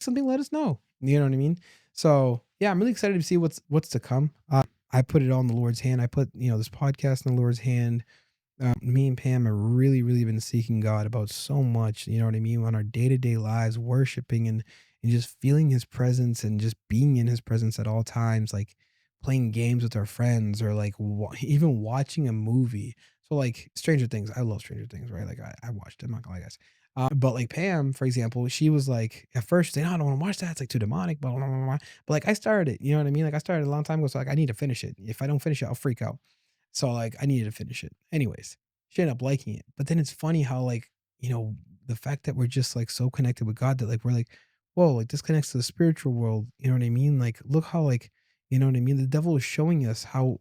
something, let us know. You know what I mean? So yeah, I'm really excited to see what's to come. I put it all in the Lord's hand. I put, this podcast in the Lord's hand. Me and Pam have really, really been seeking God about so much, you know what I mean, on our day-to-day lives, worshiping and just feeling his presence and just being in his presence at all times, like playing games with our friends or like even watching a movie. So like Stranger Things, I love Stranger Things, right? Like I watched it, I'm not gonna lie, guys. But like Pam, for example, she was like, at first, she's like, no, I don't want to watch that. It's like too demonic, blah, blah, blah, blah. But like I started it, you know what I mean? Like I started a long time ago. So like I need to finish it. If I don't finish it, I'll freak out. So like I needed to finish it. Anyways, she ended up liking it. But then it's funny how like, the fact that we're just like so connected with God that like we're like, whoa, like this connects to the spiritual world. You know what I mean? Like look how like, you know what I mean? The devil is showing us how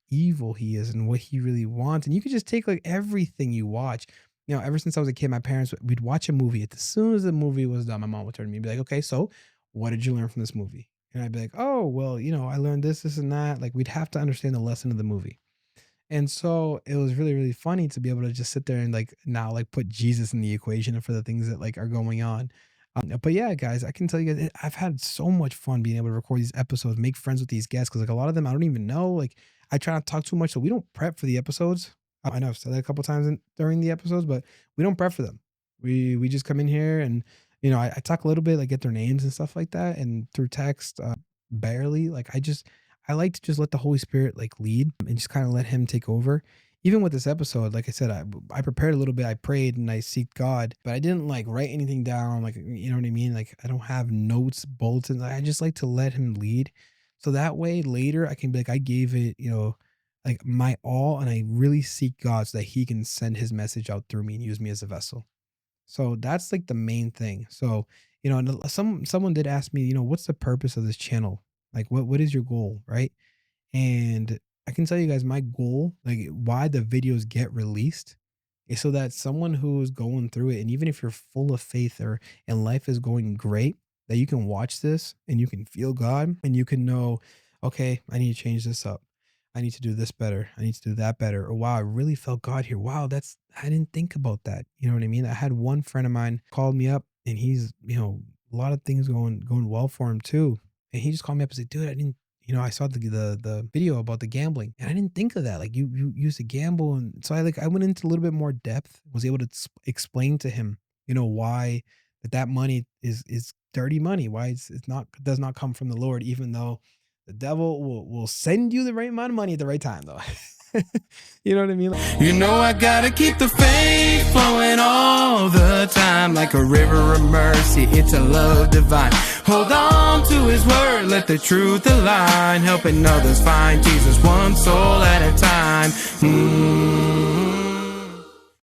evil he is and what he really wants. And you could just take like everything you watch. Ever since I was a kid, my parents, we'd watch a movie. As soon as the movie was done, my mom would turn to me and be like, okay, so what did you learn from this movie? And I'd be like, oh, well, I learned this and that. Like we'd have to understand the lesson of the movie. And so it was really, really funny to be able to just sit there and like now like put Jesus in the equation for the things that like are going on. But yeah, guys, I can tell you guys, I've had so much fun being able to record these episodes, make friends with these guests, because like a lot of them I don't even know. Like I try not to talk too much, so we don't prep for the episodes. I know I've said that a couple times during the episodes, but we don't prep for them. We just come in here and I talk a little bit, like get their names and stuff like that, and through text, barely. Like I like to just let the Holy Spirit like lead and just kind of let him take over. Even with this episode, like I said, I prepared a little bit. I prayed and I seeked God, but I didn't like write anything down. Like, you know what I mean? Like I don't have notes, bulletins. I just like to let him lead. So that way later I can be like, I gave it, like my all, and I really seek God so that he can send his message out through me and use me as a vessel. So that's like the main thing. So, and someone did ask me, what's the purpose of this channel? Like what is your goal, right? And I can tell you guys my goal, like why the videos get released, is so that someone who is going through it, and even if you're full of faith or and life is going great, that you can watch this and you can feel God and you can know, okay, I need to change this up. I need to do this better. I need to do that better. Or wow, I really felt God here. Wow, I didn't think about that. You know what I mean? I had one friend of mine called me up and he's, a lot of things going well for him too. And he just called me up and said, dude, I didn't, I saw the video about the gambling and I didn't think of that. Like you used to gamble. And so I went into a little bit more depth, was able to explain to him, why that money is dirty money, why does not come from the Lord, even though the devil will send you the right amount of money at the right time though. You know what I mean? I gotta keep the faith flowing all the time, like a river of mercy. It's a love divine. Hold on to his word, let the truth align, helping others find Jesus one soul at a time.